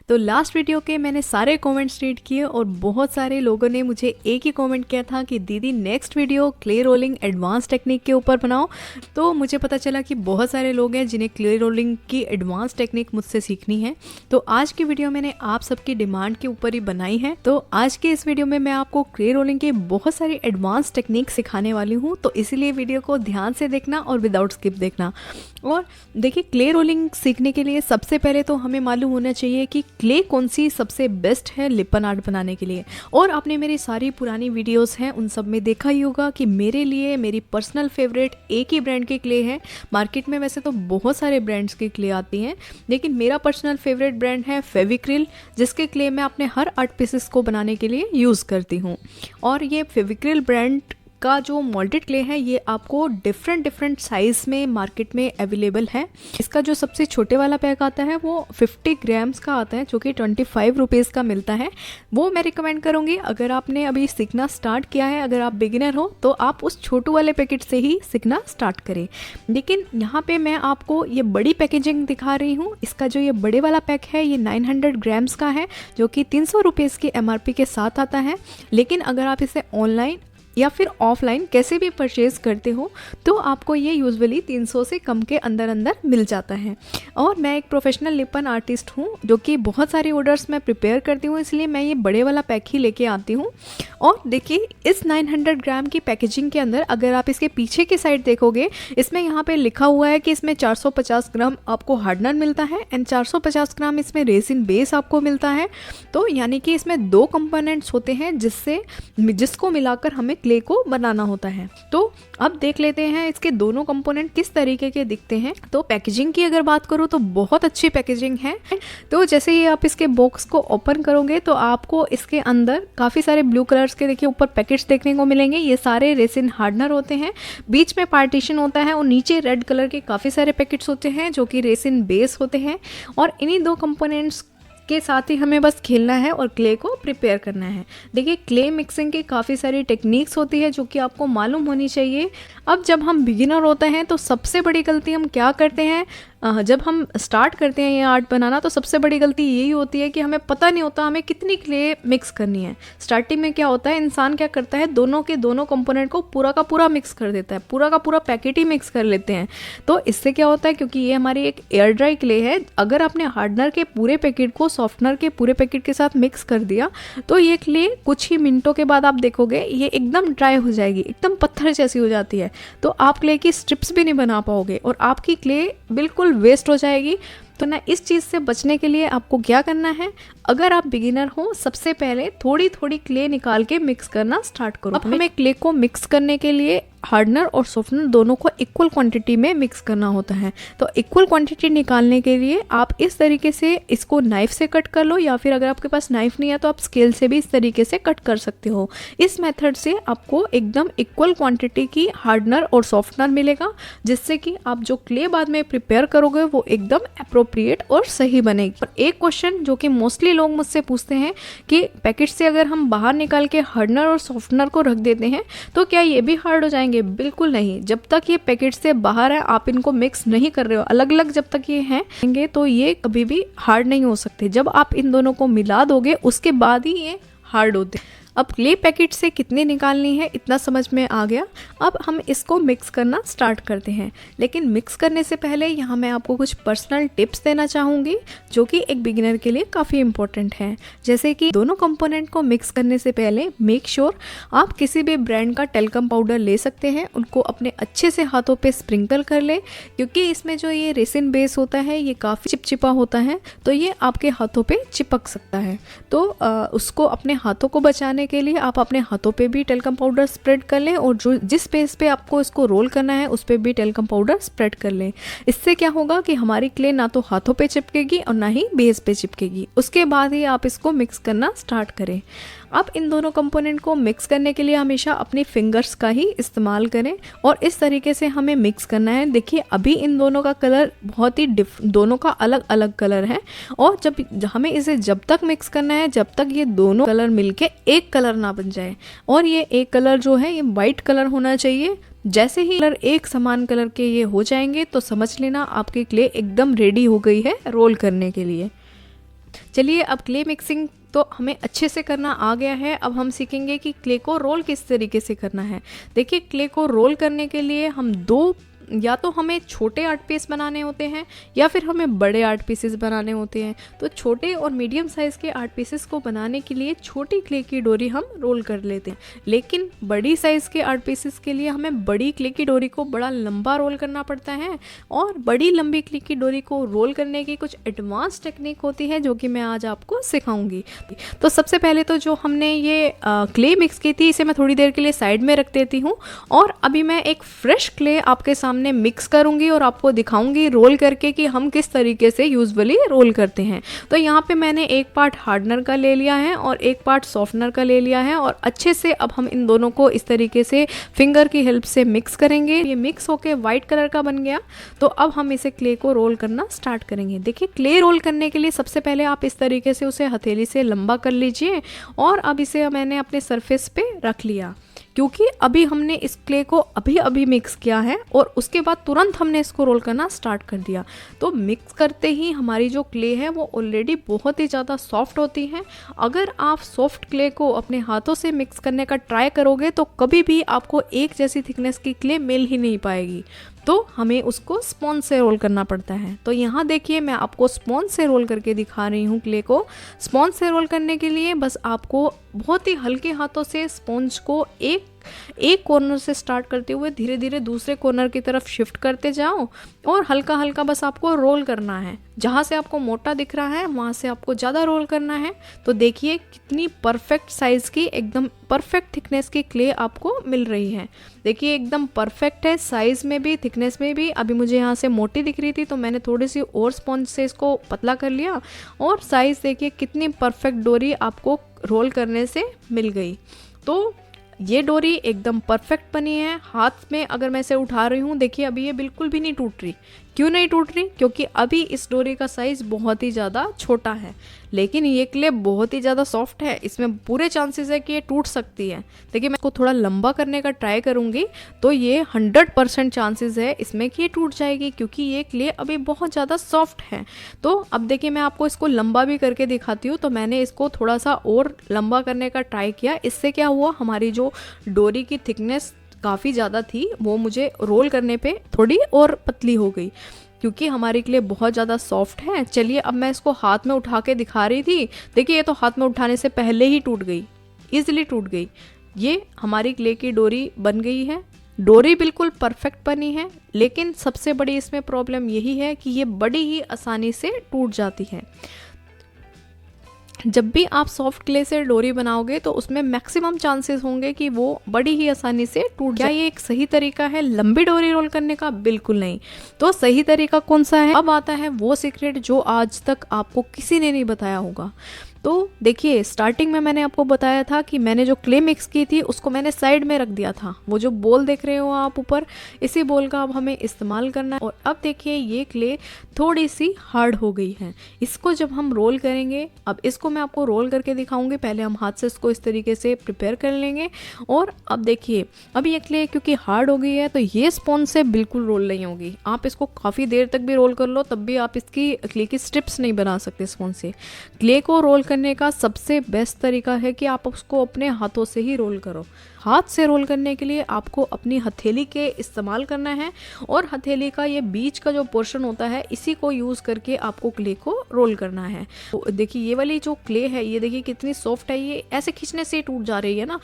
तो last video के मैंने सारे कमेंट्स रीड किए और बहुत सारे लोगों ने मुझे एक ही कमेंट किया था कि दीदी next video clay rolling advance technique के ऊपर बनाओ। तो मुझे पता चला कि बहुत सारे लोग हैं जिन्हें क्ले रोलिंग की एडवांस टेक्निक मुझसे सीखनी है। तो आज की वीडियो मैंने आप सबकी डिमांड के ऊपर ही बनाई है। तो आज के इस वीडियो में मैं आपको क्ले रोलिंग के बहुत सारी एडवांस टेक्निक सिखाने वाली हूँ। तो इसीलिए वीडियो को ध्यान से देखना और विदाउट स्किप देखना। और देखिए, क्ले रोलिंग सीखने के लिए सबसे पहले तो हमें मालूम होना चाहिए कि क्ले कौन सी सबसे बेस्ट है लिपन आर्ट बनाने के लिए। और आपने मेरी सारी पुरानी वीडियोस हैं उन सब में देखा ही होगा कि मेरे लिए मेरी पर्सनल फेवरेट एक ही ब्रांड के क्ले है। मार्केट में वैसे तो बहुत सारे ब्रांड्स की क्ले आती हैं, लेकिन मेरा पर्सनल फेवरेट ब्रांड है फेविक्रिल, जिसके क्ले मैं अपने हर आर्ट पीसेस को बनाने के लिए यूज़ करती हूँ। और ये फेविक्रिल ब्रांड का जो मोल्डेड क्ले है ये आपको डिफरेंट साइज़ में मार्केट में अवेलेबल है। इसका जो सबसे छोटे वाला पैक आता है वो 50 ग्राम्स का आता है, जो कि 25 रुपीज़ का मिलता है। वो मैं रिकमेंड करूँगी अगर आपने अभी सीखना स्टार्ट किया है, अगर आप बिगिनर हो तो आप उस छोटू वाले पैकेट से ही सीखना स्टार्ट करें। लेकिन यहाँ पे मैं आपको ये बड़ी पैकेजिंग दिखा रही हूँ। इसका जो ये बड़े वाला पैक है ये 900 ग्राम्स का है, जो कि 300 रुपीज़ की MRP के साथ आता है। लेकिन अगर आप इसे ऑनलाइन या फिर ऑफलाइन कैसे भी परचेज़ करते हो तो आपको ये यूजुअली 300 से कम के अंदर मिल जाता है। और मैं एक प्रोफेशनल लिपन आर्टिस्ट हूँ जो कि बहुत सारे ऑर्डर्स मैं प्रिपेयर करती हूँ, इसलिए मैं ये बड़े वाला पैक ही लेके आती हूँ। और देखिए, इस 900 ग्राम की पैकेजिंग के अंदर अगर आप इसके पीछे की साइड देखोगे, इसमें यहाँ पे लिखा हुआ है कि इसमें 450 ग्राम आपको हार्डनर मिलता है एंड 450 ग्राम इसमें रेसिन बेस आपको मिलता है। तो यानी कि इसमें 2 कंपोनेंट्स होते हैं जिसको मिलाकर हमें क्ले को बनाना होता है। तो अब देख लेते हैं इसके दोनों कंपोनेंट किस तरीके के दिखते हैं। तो पैकेजिंग की अगर बात करूँ तो बहुत अच्छी पैकेजिंग है। तो जैसे ही आप इसके बॉक्स को ओपन करोगे तो आपको इसके अंदर काफ़ी सारे ब्लू कलर्स के देखिए ऊपर पैकेट्स देखने को मिलेंगे। ये सारे रेसिन हार्डनर होते हैं, बीच में पार्टीशन होता है और नीचे रेड कलर के काफ़ी सारे पैकेट्स होते हैं जो कि रेसिन बेस होते हैं। और इन्हीं 2 कंपोनेंट्स के साथ ही हमें बस खेलना है और क्ले को प्रिपेयर करना है। देखिए, क्ले मिक्सिंग की काफ़ी सारी टेक्निक्स होती है जो कि आपको मालूम होनी चाहिए। अब जब हम बिगिनर होते हैं तो सबसे बड़ी गलती हम क्या करते हैं, जब हम स्टार्ट करते हैं ये आर्ट बनाना तो सबसे बड़ी गलती यही होती है कि हमें पता नहीं होता हमें कितनी क्ले मिक्स करनी है। स्टार्टिंग में क्या होता है, इंसान क्या करता है, दोनों के दोनों कंपोनेंट को पूरा का पूरा मिक्स कर देता है, पूरा का पूरा पैकेट ही मिक्स कर लेते हैं। तो इससे क्या होता है, क्योंकि ये हमारी एक एयर ड्राई क्ले है, अगर आपने हार्डनर के पूरे पैकेट को सॉफ्टनर के पूरे पैकेट के साथ मिक्स कर दिया तो ये क्ले कुछ ही मिनटों के बाद आप देखोगे ये एकदम ड्राई हो जाएगी, एकदम पत्थर जैसी हो जाती है। तो आप क्ले की स्ट्रिप्स भी नहीं बना पाओगे और आपकी क्ले बिल्कुल वेस्ट हो जाएगी। तो ना, इस चीज़ से बचने के लिए आपको क्या करना है, अगर आप बिगिनर हो सबसे पहले थोड़ी थोड़ी क्ले निकाल के मिक्स करना स्टार्ट करो। अब हमें क्ले को मिक्स करने के लिए हार्डनर और सॉफ्टनर दोनों को इक्वल क्वांटिटी में मिक्स करना होता है। तो इक्वल क्वांटिटी निकालने के लिए आप इस तरीके से इसको नाइफ से कट कर लो, या फिर अगर आपके पास नाइफ नहीं है तो आप स्केल से भी इस तरीके से कट कर सकते हो। इस मेथड से आपको एकदम इक्वल क्वांटिटी की हार्डनर और सॉफ्टनर मिलेगा, जिससे कि आप जो क्ले बाद में प्रिपेयर करोगे वो एकदम अप्रोप्रिएट और सही बनेगी। पर एक क्वेश्चन जो कि मोस्टली लोग मुझसे पूछते हैं कि पैकेट से अगर हम बाहर निकाल के हार्डनर और सॉफ्टनर को रख देते हैं तो क्या ये भी हार्ड हो जाएंगे? बिल्कुल नहीं। जब तक ये पैकेट से बाहर है, आप इनको मिक्स नहीं कर रहे हो, अलग अलग जब तक ये हैं तो ये कभी भी हार्ड नहीं हो सकते। जब आप इन दोनों को मिला दोगे उसके बाद ही ये हार्ड होते हैं। अब क्ले पैकेट से कितनी निकालनी है इतना समझ में आ गया। अब हम इसको मिक्स करना स्टार्ट करते हैं। लेकिन मिक्स करने से पहले यहाँ मैं आपको कुछ पर्सनल टिप्स देना चाहूँगी जो कि एक बिगिनर के लिए काफ़ी इंपॉर्टेंट है। जैसे कि दोनों कंपोनेंट को मिक्स करने से पहले मेक श्योर आप किसी भी ब्रांड का टेल्कम पाउडर ले सकते हैं, उनको अपने अच्छे से हाथों पे स्प्रिंकल कर ले, क्योंकि इसमें जो ये रेसिन बेस होता है ये काफ़ी चिपचिपा होता है, तो ये आपके हाथों पे चिपक सकता है। तो उसको अपने हाथों को बचाने के लिए आप अपने हाथों पे भी टेल्कम पाउडर स्प्रेड कर लें और जो जिस पेज पे आपको इसको रोल करना है उस पे भी टेल्कम पाउडर स्प्रेड कर लें। इससे क्या होगा कि हमारी क्ले ना तो हाथों पे चिपकेगी और ना ही बेस पे चिपकेगी। उसके बाद ही आप इसको मिक्स करना स्टार्ट करें। अब इन दोनों कंपोनेंट को मिक्स करने के लिए हमेशा अपनी फिंगर्स का ही इस्तेमाल करें और इस तरीके से हमें मिक्स करना है। देखिए, अभी इन दोनों का कलर बहुत ही दोनों का अलग अलग कलर है और जब हमें इसे जब तक मिक्स करना है जब तक ये दोनों कलर मिलके एक कलर ना बन जाए। और ये एक कलर जो है ये वाइट कलर होना चाहिए। जैसे ही कलर एक समान कलर के ये हो जाएंगे तो समझ लेना आपकी क्ले एकदम रेडी हो गई है रोल करने के लिए। चलिए अब क्ले मिक्सिंग तो हमें अच्छे से करना आ गया है। अब हम सीखेंगे कि क्ले को रोल किस तरीके से करना है। देखिए क्ले को रोल करने के लिए हम या तो हमें छोटे आर्ट पीस बनाने होते हैं या फिर हमें बड़े आर्ट पीसेस बनाने होते हैं। तो छोटे और मीडियम साइज़ के आर्ट पीसेस को बनाने के लिए छोटी क्ले की डोरी हम रोल कर लेते हैं, लेकिन बड़ी साइज़ के आर्ट पीसेस के लिए हमें बड़ी क्ले की डोरी को बड़ा लंबा रोल करना पड़ता है। और बड़ी लंबी क्ले की डोरी को रोल करने की कुछ एडवांस टेक्निक होती है जो कि मैं आज आपको सिखाऊंगी। तो सबसे पहले तो जो हमने ये क्ले मिक्स की थी इसे मैं थोड़ी देर के लिए साइड में रख देती हूँ, और अभी मैं एक फ्रेश क्ले आपके सामने मिक्स करूंगी और आपको दिखाऊंगी रोल करके कि हम किस तरीके से यूजुअली रोल करते हैं। तो यहाँ पे मैंने एक पार्ट हार्डनर का ले लिया है और एक पार्ट सॉफ्टनर का ले लिया है, और अच्छे से अब हम इन दोनों को इस तरीके से फिंगर की हेल्प से मिक्स करेंगे। ये मिक्स होके वाइट कलर का बन गया। तो अब हम इसे क्ले को रोल करना स्टार्ट करेंगे। देखिए क्ले रोल करने के लिए सबसे पहले आप इस तरीके से उसे हथेली से लंबा कर लीजिए, और अब इसे मैंने अपने सरफेस पे रख लिया, क्योंकि अभी हमने इस क्ले को अभी मिक्स किया है और उसके बाद तुरंत हमने इसको रोल करना स्टार्ट कर दिया। तो मिक्स करते ही हमारी जो क्ले है वो ऑलरेडी बहुत ही ज़्यादा सॉफ्ट होती है। अगर आप सॉफ्ट क्ले को अपने हाथों से मिक्स करने का ट्राई करोगे तो कभी भी आपको एक जैसी थिकनेस की क्ले मिल ही नहीं पाएगी। तो हमें उसको स्पॉन्ज से रोल करना पड़ता है। तो यहाँ देखिए मैं आपको स्पॉन्ज से रोल करके दिखा रही हूँ क्ले को। स्पॉन्ज से रोल करने के लिए बस आपको बहुत ही हल्के हाथों से स्पॉन्ज को एक कॉर्नर से स्टार्ट करते हुए धीरे धीरे दूसरे कॉर्नर की तरफ शिफ्ट करते जाओ, और हल्का हल्का बस आपको रोल करना है। जहाँ से आपको मोटा दिख रहा है वहाँ से आपको ज़्यादा रोल करना है। तो देखिए कितनी परफेक्ट साइज़ की, एकदम परफेक्ट थिकनेस की क्ले आपको मिल रही है। देखिए एकदम परफेक्ट है, साइज़ में भी थिकनेस में भी। अभी मुझे यहाँ से मोटी दिख रही थी तो मैंने थोड़ी सी और स्पॉन्ज से इसको पतला कर लिया, और साइज़ देखिए कितनी परफेक्ट डोरी आपको रोल करने से मिल गई। तो ये डोरी एकदम परफेक्ट बनी है। हाथ में अगर मैं इसे उठा रही हूँ, देखिए अभी ये बिल्कुल भी नहीं टूट रही। क्यों नहीं टूट रही? क्योंकि अभी इस डोरी का साइज़ बहुत ही ज़्यादा छोटा है, लेकिन ये क्ले बहुत ही ज़्यादा सॉफ्ट है। इसमें पूरे चांसेस है कि ये टूट सकती है। देखिए मैं इसको थोड़ा लंबा करने का ट्राई करूँगी तो ये 100% चांसेस है इसमें कि ये टूट जाएगी, क्योंकि ये क्ले अभी बहुत ज़्यादा सॉफ्ट है। तो अब देखिए मैं आपको इसको लंबा भी करके दिखाती हूँ। तो मैंने इसको थोड़ा सा और लंबा करने का ट्राई किया। इससे क्या हुआ, हमारी जो डोरी की थिकनेस काफ़ी ज़्यादा थी वो मुझे रोल करने पे थोड़ी और पतली हो गई, क्योंकि हमारी क्ले बहुत ज़्यादा सॉफ्ट है। चलिए अब मैं इसको हाथ में उठा के दिखा रही थी। देखिए ये तो हाथ में उठाने से पहले ही टूट गई, ईजिली टूट गई। ये हमारी क्ले की डोरी बन गई है। डोरी बिल्कुल परफेक्ट बनी है, लेकिन सबसे बड़ी इसमें प्रॉब्लम यही है कि ये बड़ी ही आसानी से टूट जाती है। जब भी आप सॉफ्ट क्ले से डोरी बनाओगे तो उसमें मैक्सिमम चांसेस होंगे कि वो बड़ी ही आसानी से टूट जाए। क्या ये एक सही तरीका है लंबी डोरी रोल करने का? बिल्कुल नहीं। तो सही तरीका कौन सा है? अब आता है वो सीक्रेट जो आज तक आपको किसी ने नहीं बताया होगा। तो देखिए स्टार्टिंग में मैंने आपको बताया था कि मैंने जो क्ले मिक्स की थी उसको मैंने साइड में रख दिया था। वो जो बोल देख रहे हो आप ऊपर, इसी बोल का अब हमें इस्तेमाल करना है। और अब देखिए ये क्ले थोड़ी सी हार्ड हो गई है। इसको जब हम रोल करेंगे, अब इसको मैं आपको रोल करके दिखाऊंगी। पहले हम हाथ से इसको इस तरीके से प्रिपेयर कर लेंगे। और अब देखिए अब ये क्ले क्योंकि हार्ड हो गई है तो ये स्पॉन्ज से बिल्कुल रोल नहीं होगी। आप इसको काफ़ी देर तक भी रोल कर लो तब भी आप इसकी क्ले की स्ट्रिप्स नहीं बना सकते स्पॉन्ज से। क्ले को रोल करने का सबसे बेस्ट तरीका है कि आप उसको अपने हाथों से ही रोल करो। हाथ से रोल करने के लिए आपको अपनी हथेली के इस्तेमाल करना है, और हथेली का ये बीच का जो पोर्शन होता है इसी को यूज़ करके आपको क्ले को रोल करना है। तो देखिए ये वाली जो क्ले है ये देखिए कितनी सॉफ्ट है, ये ऐसे खींचने से टूट जा रही है ना।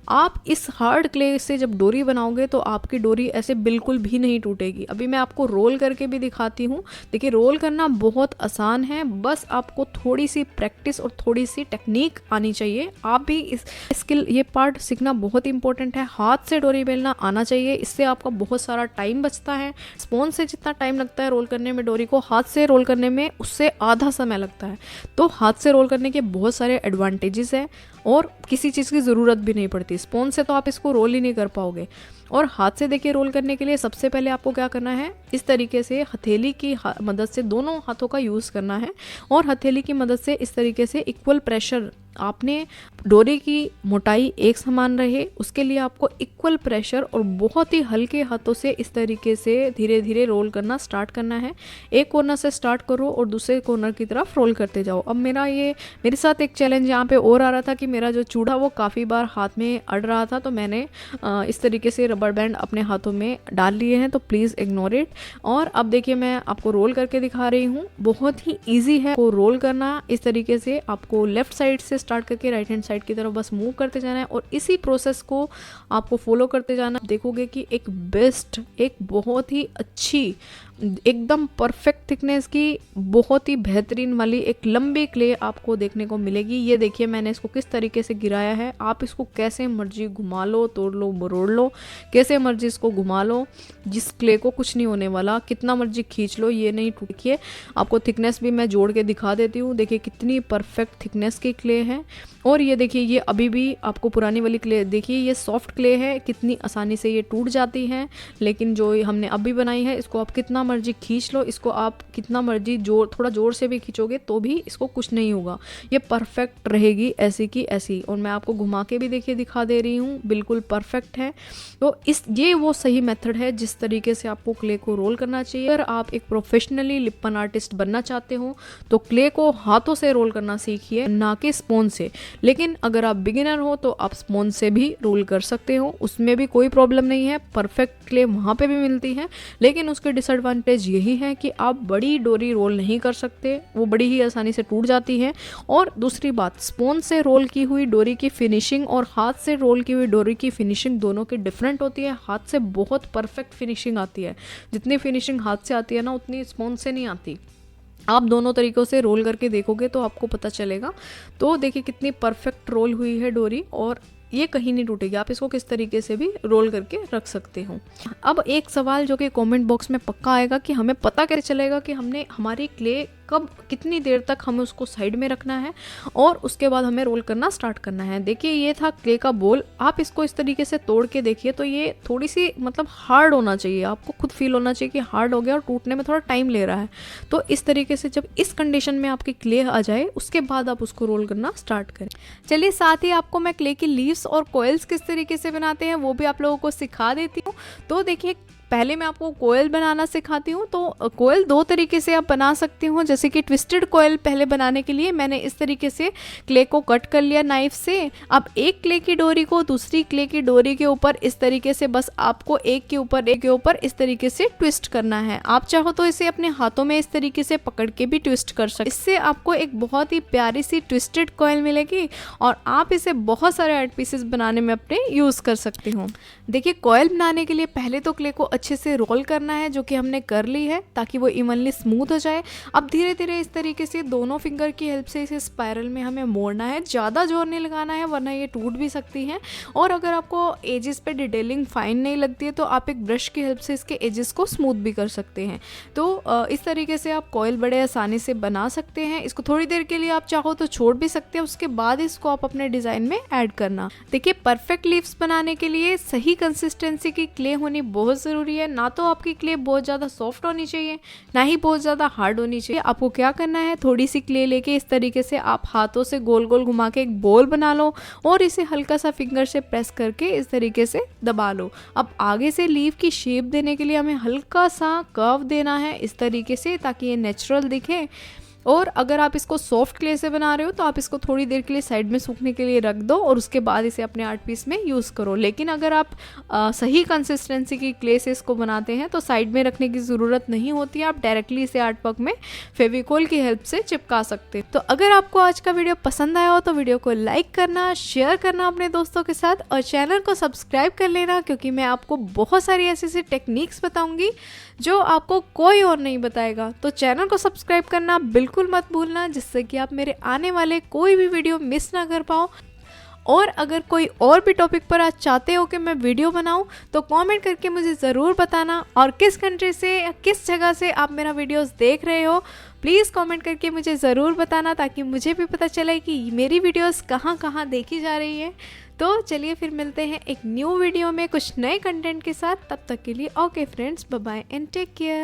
आप इस हार्ड क्ले से जब डोरी बनाओगे तो आपकी डोरी ऐसे बिल्कुल भी नहीं टूटेगी। अभी मैं आपको रोल करके भी दिखाती हूँ। देखिए रोल करना बहुत आसान है, बस आपको थोड़ी सी प्रैक्टिस और थोड़ी सी टेक्निक आनी चाहिए। आप भी इस स्किल ये पार्ट सीखना बहुत इंपॉर्टेंट है। हाथ से डोरी बेलना आना चाहिए, इससे आपका बहुत सारा टाइम बचता है। स्पॉन्ज से जितना टाइम लगता है रोल करने में डोरी को, हाथ से रोल करने में उससे आधा समय लगता है। तो हाथ से रोल करने के बहुत सारे एडवांटेजेस हैं और किसी चीज़ की ज़रूरत भी नहीं पड़ती। स्पॉन्ज से तो आप इसको रोल ही नहीं कर पाओगे। और हाथ से देखिए रोल करने के लिए सबसे पहले आपको क्या करना है, इस तरीके से हथेली की मदद से दोनों हाथों का यूज़ करना है, और हथेली की मदद से इस तरीके से इक्वल प्रेशर आपने डोरी की मोटाई एक समान रहे उसके लिए आपको इक्वल प्रेशर और बहुत ही हल्के हाथों से इस तरीके से धीरे धीरे रोल करना स्टार्ट करना है। एक कॉर्नर से स्टार्ट करो और दूसरे कॉर्नर की तरफ रोल करते जाओ। अब मेरे साथ एक चैलेंज यहाँ पे और आ रहा था कि मेरा जो चूड़ा वो काफ़ी बार हाथ में अड़ रहा था, तो मैंने इस तरीके से रबर बैंड अपने हाथों में डाल लिए हैं, तो प्लीज़ इग्नोर इट। और अब देखिए मैं आपको रोल करके दिखा रही हूँ। बहुत ही ईजी है को रोल करना। इस तरीके से आपको लेफ्ट साइड से स्टार्ट करके राइट हैंड साइड की तरफ बस मूव करते जाना है और इसी प्रोसेस को आपको फॉलो करते जाना। देखोगे कि एक बहुत ही अच्छी एकदम परफेक्ट थिकनेस की बहुत ही बेहतरीन वाली एक लंबी क्ले आपको देखने को मिलेगी। ये देखिए मैंने इसको किस तरीके से गिराया है। आप इसको कैसे मर्जी घुमा लो, तोड़ लो, मरोड़ लो, कैसे मर्जी इसको घुमा लो, जिस क्ले को कुछ नहीं होने वाला। कितना मर्जी खींच लो ये नहीं टूटिए। आपको थिकनेस भी मैं जोड़ के दिखा देती हूँ। देखिए कितनी परफेक्ट थिकनेस की क्ले है। और ये देखिए ये अभी भी आपको पुरानी वाली क्ले, देखिए ये सॉफ्ट क्ले है, कितनी आसानी से ये टूट जाती है। लेकिन जो हमने अभी बनाई है इसको आप कितना मर्जी खींच लो, इसको आप कितना मर्जी थोड़ा जोर से भी खींचोगे तो भी इसको कुछ नहीं होगा। ये परफेक्ट रहेगी ऐसी की ऐसी। और मैं आपको घुमा के भी देखिए दिखा दे रही हूँ, बिल्कुल परफेक्ट है। तो ये वो सही मेथड है जिस तरीके से आपको क्ले को रोल करना चाहिए। अगर आप एक प्रोफेशनली लिप्पन आर्टिस्ट बनना चाहते हो तो क्ले को हाथों से रोल करना सीखिए, ना कि स्पून से। लेकिन अगर आप बिगिनर हो तो आप स्पून से भी रोल कर सकते हो, उसमें भी कोई प्रॉब्लम नहीं है। परफेक्ट क्ले वहाँ पे भी मिलती है, लेकिन उसके डिसएडवांटेज यही है कि आप बड़ी डोरी रोल नहीं कर सकते, वो बड़ी ही आसानी से टूट जाती है। और दूसरी बात, स्पून से रोल की हुई डोरी की फिनिशिंग और हाथ से रोल की हुई डोरी की फिनिशिंग दोनों की डिफरेंट होती है। हाथ से बहुत परफेक्ट फिनिशिंग आती है, जितनी फिनिशिंग हाथ से आती है ना उतनी स्पून से नहीं आती। आप दोनों तरीक़ों से रोल करके देखोगे तो आपको पता चलेगा। तो देखिए कितनी परफेक्ट रोल हुई है डोरी और ये कहीं नहीं टूटेगी। आप इसको किस तरीके से भी रोल करके रख सकते हो। अब एक सवाल जो कि कमेंट बॉक्स में पक्का आएगा कि हमें पता कैसे चलेगा कि हमने हमारी क्ले कब कितनी देर तक हमें उसको साइड में रखना है और उसके बाद हमें रोल करना स्टार्ट करना है। देखिए ये था क्ले का बोल। आप इसको इस तरीके से तोड़ के देखिए तो ये थोड़ी सी मतलब हार्ड होना चाहिए, आपको खुद फील होना चाहिए कि हार्ड हो गया और टूटने में थोड़ा टाइम ले रहा है। तो इस तरीके से जब इस कंडीशन में आपकी क्ले आ जाए उसके बाद आप उसको रोल करना स्टार्ट करें। चलिए साथ ही आपको मैं क्ले की लीव्स और कॉइल्स किस तरीके से बनाते हैं वो भी आप लोगों को सिखा देती हूँ। तो देखिए पहले मैं आपको कोयल बनाना सिखाती हूँ। तो कोयल दो तरीके से आप बना सकती हूँ, जैसे कि ट्विस्टेड कोयल पहले बनाने के लिए मैंने इस तरीके से क्ले को कट कर लिया नाइफ से। अब एक क्ले की डोरी को दूसरी क्ले की डोरी के ऊपर इस तरीके से बस आपको एक के ऊपर इस तरीके से ट्विस्ट करना है। आप चाहो तो इसे अपने हाथों में इस तरीके से पकड़ के भी ट्विस्ट कर सकते। इससे आपको एक बहुत ही प्यारी सी ट्विस्टेड कोयल मिलेगी और आप इसे बहुत सारे आर्ट पीसेस बनाने में अपने यूज कर सकते हो। देखिए कोयल बनाने के लिए पहले तो क्ले को अच्छे से रोल करना है, जो कि हमने कर ली है ताकि वो इवनली स्मूथ हो जाए। अब धीरे धीरे इस तरीके से दोनों फिंगर की हेल्प से इसे स्पाइरल में हमें मोड़ना है। ज़्यादा जोर नहीं लगाना है वरना ये टूट भी सकती है। और अगर आपको एजेस पे डिटेलिंग फाइन नहीं लगती है तो आप एक ब्रश की हेल्प से इसके एजेस को स्मूथ भी कर सकते हैं। तो इस तरीके से आप कोयल बड़े आसानी से बना सकते हैं। इसको थोड़ी देर के लिए आप चाहो तो छोड़ भी सकते हैं, उसके बाद इसको आप अपने डिज़ाइन में ऐड करना। देखिए परफेक्ट लीव्स बनाने के लिए सही कंसिस्टेंसी की क्ले होनी बहुत ज़रूरी है। ना तो आपकी क्ले बहुत ज़्यादा सॉफ्ट होनी चाहिए, ना ही बहुत ज़्यादा हार्ड होनी चाहिए। आपको क्या करना है, थोड़ी सी क्ले लेके इस तरीके से आप हाथों से गोल गोल घुमा के एक बॉल बना लो और इसे हल्का सा फिंगर से प्रेस करके इस तरीके से दबा लो। अब आगे से लीव की शेप देने के लिए हमें हल्का सा कर्व देना है इस तरीके से ताकि ये नेचुरल दिखे। और अगर आप इसको सॉफ्ट क्ले से बना रहे हो तो आप इसको थोड़ी देर के लिए साइड में सूखने के लिए रख दो और उसके बाद इसे अपने आर्ट पीस में यूज़ करो। लेकिन अगर आप सही कंसिस्टेंसी की क्ले से इसको बनाते हैं तो साइड में रखने की ज़रूरत नहीं होती है। आप डायरेक्टली इसे आर्ट वर्क में फेविकोल की हेल्प से चिपका सकते हैं। तो अगर आपको आज का वीडियो पसंद आया हो तो वीडियो को लाइक करना, शेयर करना अपने दोस्तों के साथ और चैनल को सब्सक्राइब कर लेना, क्योंकि मैं आपको बहुत सारी ऐसी टेक्निक्स बताऊँगी जो आपको कोई और नहीं बताएगा। तो चैनल को सब्सक्राइब करना बिल्कुल मत भूलना, जिससे कि आप मेरे आने वाले कोई भी वीडियो मिस ना कर पाओ। और अगर कोई और भी टॉपिक पर आज चाहते हो कि मैं वीडियो बनाऊं तो कमेंट करके मुझे ज़रूर बताना। और किस कंट्री से या किस जगह से आप मेरा वीडियोस देख रहे हो प्लीज़ कमेंट करके मुझे ज़रूर बताना, ताकि मुझे भी पता चले कि मेरी वीडियोस कहाँ कहाँ देखी जा रही है। तो चलिए फिर मिलते हैं एक न्यू वीडियो में कुछ नए कंटेंट के साथ। तब तक के लिए okay friends, bye bye and take care.